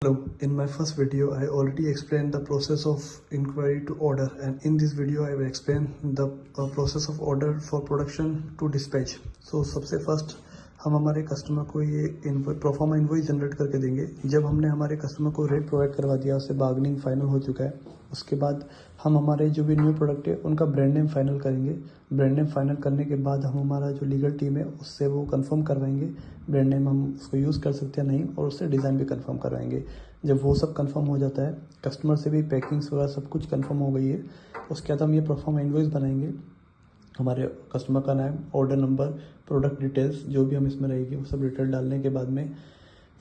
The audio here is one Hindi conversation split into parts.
Hello, in my first video I already explained the process of inquiry to order, and in this video I will explain the process of order for production to dispatch. So सबसे फर्स्ट हम हमारे कस्टमर को ये प्रोफार्मा इनवॉइस जनरेट करके देंगे। जब हमने हमारे कस्टमर को रेट प्रोवाइड करवा दिया, उससे बार्गेनिंग फाइनल हो चुका है, उसके बाद हम हमारे जो भी न्यू प्रोडक्ट है उनका ब्रांड नेम फाइनल करेंगे। ब्रांड नेम फाइनल करने के बाद हम हमारा जो लीगल टीम है उससे वो कंफर्म करवाएंगे ब्रांड नेम हम उसको यूज़ कर सकते हैं नहीं, और उससे डिज़ाइन भी कंफर्म करवाएंगे। जब वो सब कंफर्म हो जाता है, कस्टमर से भी पैकिंग्स वगैरह सब कुछ कंफर्म हो गई है, उसके बाद हम ये प्रोफार्मा इनवॉइस बनाएंगे। हमारे कस्टमर का नाम, ऑर्डर नंबर, प्रोडक्ट डिटेल्स जो भी हम इसमें रहेगी वो सब डिटेल डालने के बाद में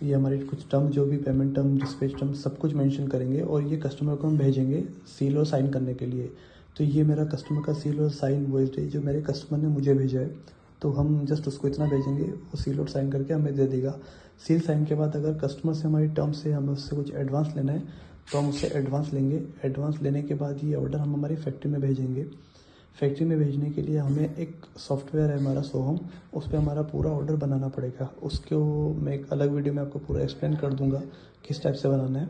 ये हमारी कुछ टर्म, जो भी पेमेंट टर्म, डिस्पैच टर्म सब कुछ मेंशन करेंगे और ये कस्टमर को हम भेजेंगे सील और साइन करने के लिए। तो ये मेरा कस्टमर का सील और साइन वॉइस है जो मेरे कस्टमर ने मुझे भेजा है, तो हम जस्ट उसको इतना भेजेंगे, वो सील और साइन करके हमें दे देगा। सील साइन के बाद अगर कस्टमर से हमारी टर्म से हमें उससे कुछ एडवांस लेना है तो हम उससे एडवांस लेंगे। एडवांस लेने के बाद ये ऑर्डर हम हमारी फैक्ट्री में भेजेंगे। फैक्ट्री में भेजने के लिए हमें एक सॉफ्टवेयर है हमारा सोहम, उस पर हमारा पूरा ऑर्डर बनाना पड़ेगा। उसको मैं एक अलग वीडियो में आपको पूरा एक्सप्लेन कर दूंगा किस टाइप से बनाना है।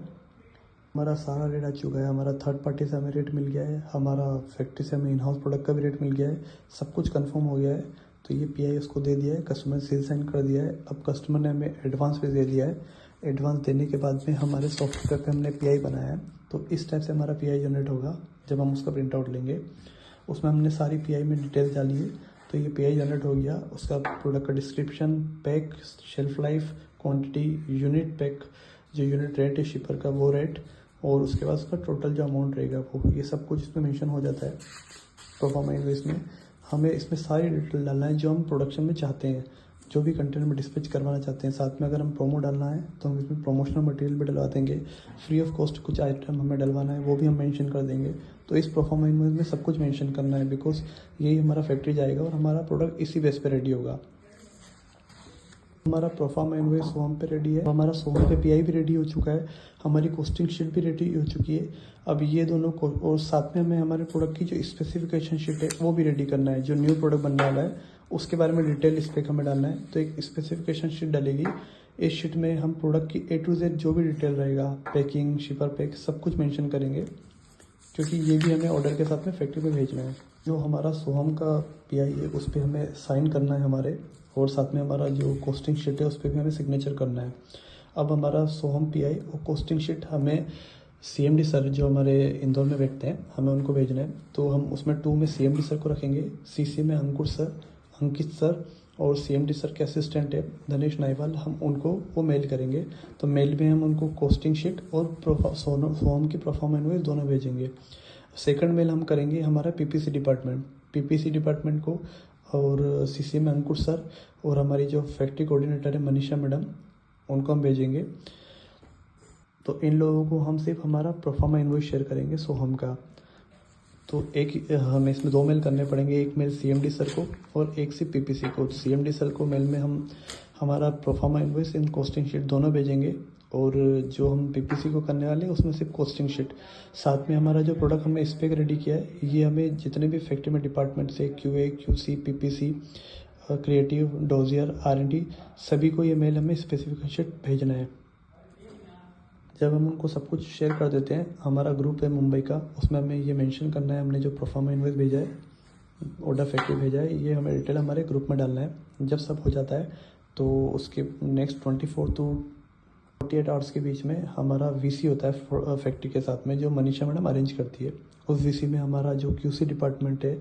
हमारा सारा रेट आ चुका है, हमारा थर्ड पार्टी से हमें रेट मिल गया है, हमारा फैक्ट्री से हमें इन हाउस प्रोडक्ट का भी रेट मिल गया है, सब कुछ कंफर्म हो गया है। तो ये पीआई उसको दे दिया है, कस्टमर सील साइन कर दिया है। अब कस्टमर ने हमें एडवांस भी दे दिया है। एडवांस देने के बाद में हमारे सॉफ्टवेयर पे हमने पीआई बनाया है। तो इस टाइप से हमारा पीआई जनरेट होगा। जब हम उसका प्रिंट आउट लेंगे, उसमें हमने सारी पीआई में डिटेल डाली है, तो ये पीआई जनरेट हो गया। उसका प्रोडक्ट का description, pack, shelf life, quantity, unit pack, जो यूनिट रेट है शिपर का वो रेट, और उसके बाद उसका टोटल जो अमाउंट रहेगा वो, ये सब कुछ इसमें मेंशन हो जाता है प्रोफार्मा इनवॉइस में। हमें इसमें सारी डिटेल डालना है जो हम प्रोडक्शन में चाहते हैं, जो भी कंटेंट में डिस्पैच करवाना चाहते हैं। साथ में अगर हम प्रोमो डालना है तो हम इसमें प्रमोशनल मटेरियल भी डलवा देंगे। फ्री ऑफ कॉस्ट कुछ आइटम हमें डलवाना है वो भी हम मेंशन कर देंगे। तो इस प्रोफार्मा इनवॉइस में सब कुछ मेंशन करना है, बिकॉज यही हमारा फैक्ट्री जाएगा और हमारा प्रोडक्ट इसी बेस पे रेडी होगा। हमारा प्रोफार्मा इनवॉइस सोहम पे रेडी है, हमारा सोहम पे पीआई भी रेडी हो चुका है, हमारी कॉस्टिंग शीट भी रेडी हो चुकी है। अब ये दोनों को, और साथ में हमें हमारे प्रोडक्ट की जो स्पेसिफिकेशन शीट है वो भी रेडी करना है। जो न्यू प्रोडक्ट बनने वाला है उसके बारे में डिटेल स्पेक हमें डालना है, तो एक स्पेसिफिकेशन शीट डलेगी। इस शीट में हम प्रोडक्ट की A to Z जो भी डिटेल रहेगा, पैकिंग, शिपर पैक, सब कुछ मेंशन करेंगे, क्योंकि ये भी हमें ऑर्डर के साथ में फैक्ट्री में भेजना है। जो हमारा सोहम का पीआई है उस पर हमें साइन करना है हमारे, और साथ में हमारा जो कॉस्टिंग शीट है उस पर भी हमें सिग्नेचर करना है। अब हमारा सोहम पीआई और कॉस्टिंग शीट हमें CMD सर जो हमारे इंदौर में बैठते हैं, हमें उनको भेजना है। तो हम उसमें 2 में CMD सर को रखेंगे, CC में अंकुर सर, अंकित सर, और CMD सर के असिस्टेंट है धनेश नाइवाल, हम उनको वो मेल करेंगे। तो मेल में हम उनको कॉस्टिंग शीट और सोहम की प्रोफार्मा इनवॉइस दोनों भेजेंगे। सेकंड मेल हम करेंगे हमारा PPC डिपार्टमेंट को, और CC में अंकुर सर, और हमारी जो फैक्ट्री कोऑर्डिनेटर है मनीषा मैडम, उनको हम भेजेंगे। तो इन लोगों को हम सिर्फ हमारा प्रोफार्मा इनवॉइस शेयर करेंगे सोहम का। तो एक हमें इसमें 2 मेल करने पड़ेंगे, एक मेल CMD सर को और एक सिर्फ PPC को। CMD सर को मेल में हम हमारा proforma invoice in costing sheet दोनों भेजेंगे, और जो हम PPC को करने वाले हैं उसमें सिर्फ कॉस्टिंग शीट। साथ में हमारा जो प्रोडक्ट हमने स्पेक रेडी किया है, ये हमें जितने भी फैक्ट्री में डिपार्टमेंट से QA, QC, PPC, creative, dossier, R&D, सभी को ये मेल हमें स्पेसिफिकेशन भेजना है। जब हम उनको सब कुछ शेयर कर देते हैं, हमारा ग्रुप है मुंबई का, उसमें हमें ये मेंशन करना है हमने जो प्रोफार्मा इनवॉइस भेजा है, ऑर्डर फैक्ट्री भेजा है, ये हमें डिटेल हमारे ग्रुप में डालना है। जब सब हो जाता है तो उसके नेक्स्ट 24 to 48 आवर्स के बीच में हमारा VC होता है फैक्ट्री के साथ में, जो मनीषा मैडम अरेंज करती है। उस VC में हमारा जो QC डिपार्टमेंट है,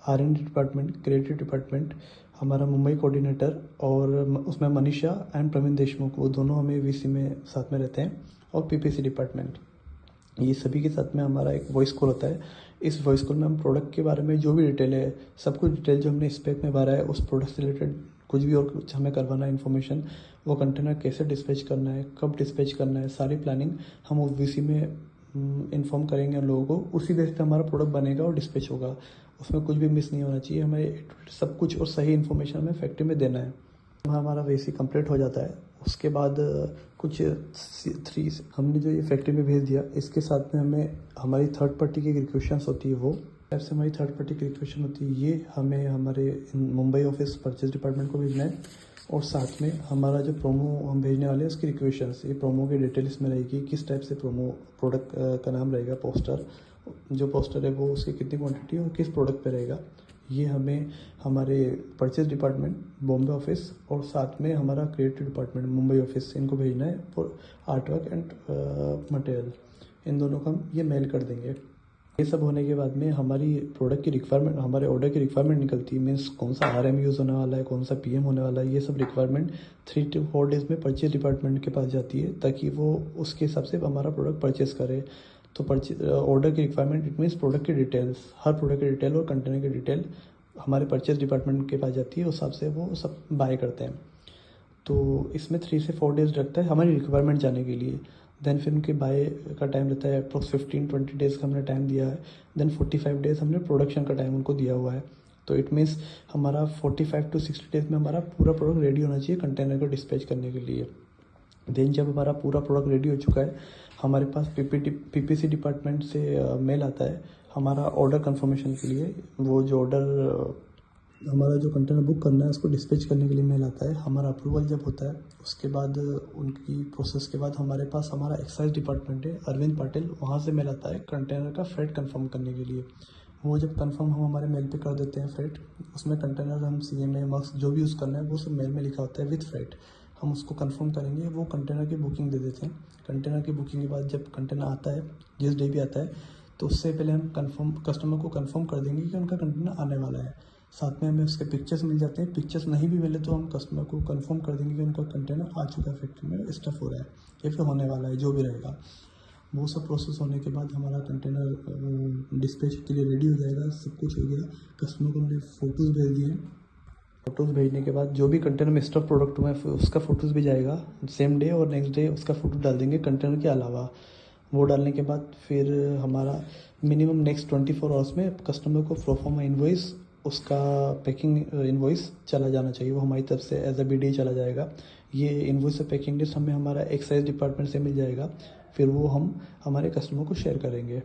R&D डिपार्टमेंट, क्रिएटिव डिपार्टमेंट, हमारा मुंबई कोऑर्डिनेटर, और उसमें मनीषा एंड प्रवीण देशमुख, वो दोनों हमें VC में साथ में रहते हैं, और PPC डिपार्टमेंट, ये सभी के साथ में हमारा एक वॉइस कॉल होता है। इस वॉइस कॉल में हम प्रोडक्ट के बारे में जो भी डिटेल है, सब कुछ डिटेल जो हमने स्पेक में भरा है, उस प्रोडक्ट से रिलेटेड कुछ भी और कुछ हमें करवाना है इन्फॉर्मेशन, वो कंटेनर कैसे डिस्पैच करना है, कब डिस्पैच करना है, सारी प्लानिंग हम उस VC में इन्फॉर्म करेंगे उन लोगों को। उसी बेस पे हमारा प्रोडक्ट बनेगा और डिस्पैच होगा, उसमें कुछ भी मिस नहीं होना चाहिए। हमें सब कुछ और सही इन्फॉर्मेशन हमें फैक्ट्री में देना है। हमारा VC कंप्लीट हो जाता है, उसके बाद कुछ 3 हमने जो ये फैक्ट्री में भेज दिया, इसके साथ में हमें हमारी थर्ड पार्टी की रिक्वेशंस होती है, वो टाइप से हमारी थर्ड पार्टी की रिक्वेशन होती है। ये हमें हमारे मुंबई ऑफिस परचेज डिपार्टमेंट को भेजना है, और साथ में हमारा जो प्रोमो हम भेजने वाले हैं उसकी रिक्वेशंस, ये प्रोमो की डिटेल इसमें रहेगी, किस टाइप से प्रोमो प्रोडक्ट का नाम रहेगा, पोस्टर जो पोस्टर है वो उसकी कितनी क्वांटिटी और किस प्रोडक्ट पे रहेगा, ये हमें हमारे परचेज डिपार्टमेंट बॉम्बे ऑफिस और साथ में हमारा क्रिएटिव डिपार्टमेंट मुंबई ऑफिस, इनको भेजना है for art work and material. इन दोनों को हम ये मेल कर देंगे। ये सब होने के बाद में हमारी प्रोडक्ट की रिक्वायरमेंट, हमारे ऑर्डर की रिक्वायरमेंट निकलती है, मीन्स कौन सा RM यूज़ होने वाला है, कौन सा PM होने वाला है, ये सब रिक्वायरमेंट 3 to 4 डेज़ में परचेज डिपार्टमेंट के पास जाती है, ताकि वो उसके हिसाब से हमारा प्रोडक्ट परचेस करे। तो ऑर्डर की रिक्वायरमेंट इट मीन्स प्रोडक्ट की डिटेल्स, हर प्रोडक्ट की डिटेल और कंटेनर की डिटेल हमारे परचेज डिपार्टमेंट के पास जाती है, उस हिसाब से वो सब बाय करते हैं। तो इसमें 3 से 4 डेज़ लगता है हमारी रिक्वायरमेंट जाने के लिए। देन फिर उनके बाय का टाइम रहता है अप्रोक्स 15-20 डेज़ का हमने टाइम दिया है। देन 45 डेज़ हमने प्रोडक्शन का टाइम उनको दिया हुआ है। तो इट मीन्स हमारा 45 to 60 डेज़ में हमारा पूरा प्रोडक्ट रेडी होना चाहिए कंटेनर को डिस्पैच करने के लिए। देन जब हमारा पूरा प्रोडक्ट रेडी हो चुका है, हमारे पास PPC डिपार्टमेंट से मेल आता है हमारा ऑर्डर कंफर्मेशन के लिए। वो जो ऑर्डर हमारा जो कंटेनर बुक करना है उसको डिस्पैच करने के लिए मेल आता है। हमारा अप्रूवल जब होता है उसके बाद उनकी प्रोसेस के बाद हमारे पास हमारा एक्साइज डिपार्टमेंट है अरविंद पाटिल, वहाँ से मेल आता है कंटेनर का फ्रेट कंफर्म करने के लिए। वो जब कंफर्म हम हमारे मेल पे कर देते हैं फ्रेट, उसमें कंटेनर हम CMA मार्क्स जो भी यूज़ करना है वो सब मेल में लिखा होता है विथ फ्रेट। हम उसको कंफर्म करेंगे, वो कंटेनर की बुकिंग दे देते हैं। कंटेनर की बुकिंग के बाद जब कंटेनर आता है, जिस डे भी आता है, तो उससे पहले हम कस्टमर को कंफर्म कर देंगे कि उनका कंटेनर आने वाला है। साथ में हमें उसके पिक्चर्स मिल जाते हैं। पिक्चर्स नहीं भी मिले तो हम कस्टमर को कंफर्म कर देंगे कि उनका कंटेनर आ चुका है, फैक्ट्री में स्टफ हो रहा है या फिर होने वाला है, जो भी रहेगा। वो सब प्रोसेस होने के बाद हमारा कंटेनर डिस्पैच के लिए रेडी हो जाएगा। सब कुछ हो गया, कस्टमर को हमने फ़ोटोज़ भेज दिए। फ़ोटोज़ भेजने के बाद जो भी कंटेनर में स्टफ प्रोडक्ट हुआ है उसका फ़ोटोज़ भी जाएगा सेम डे, और नेक्स्ट डे उसका फ़ोटो डाल देंगे कंटेनर के अलावा। वो डालने के बाद फिर हमारा मिनिमम नेक्स्ट 24 आवर्स में कस्टमर को प्रोफॉर्मा इनवॉइस, उसका पैकिंग इनवॉइस चला जाना चाहिए। वो हमारी तरफ से एज अ BD चला जाएगा। ये इनवॉइस और पैकिंग लिस्ट हमें हमारा एक्साइज डिपार्टमेंट से मिल जाएगा। फिर वो हम हमारे कस्टमर को शेयर करेंगे।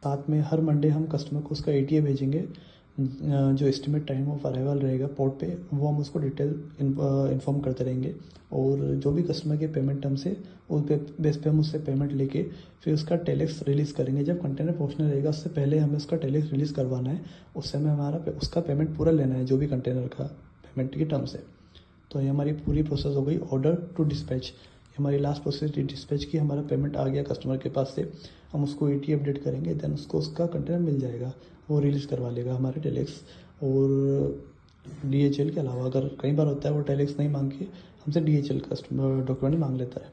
साथ में हर मंडे हम कस्टमर को उसका ETA भेजेंगे, जो एस्टिमेट टाइम ऑफ अराइवल रहेगा पोर्ट पे, वो हम उसको डिटेल इन्फॉर्म करते रहेंगे। और जो भी कस्टमर के पेमेंट टर्म्स है उस बेस पे हम उससे पेमेंट लेके फिर उसका टेलेक्स रिलीज़ करेंगे। जब कंटेनर पहुंचने रहेगा उससे पहले हमें उसका टेलेक्स रिलीज़ करवाना है, उससे हमें हमारा उसका पेमेंट पूरा लेना है, जो भी कंटेनर का पेमेंट की टर्म्स है। तो ये हमारी पूरी प्रोसेस हो गई ऑर्डर टू डिस्पैच। हमारी लास्ट प्रोसेस डिस्पैच की, हमारा पेमेंट आ गया कस्टमर के पास से, हम उसको ETA अपडेट करेंगे, देन उसको उसका कंटेनर मिल जाएगा, वो रिलीज़ करवा लेगा हमारे टेलेक्स और DHL के अलावा। अगर कई बार होता है वो टेलेक्स नहीं मांग के हमसे DHL कस्टमर डॉक्यूमेंट मांग लेता है।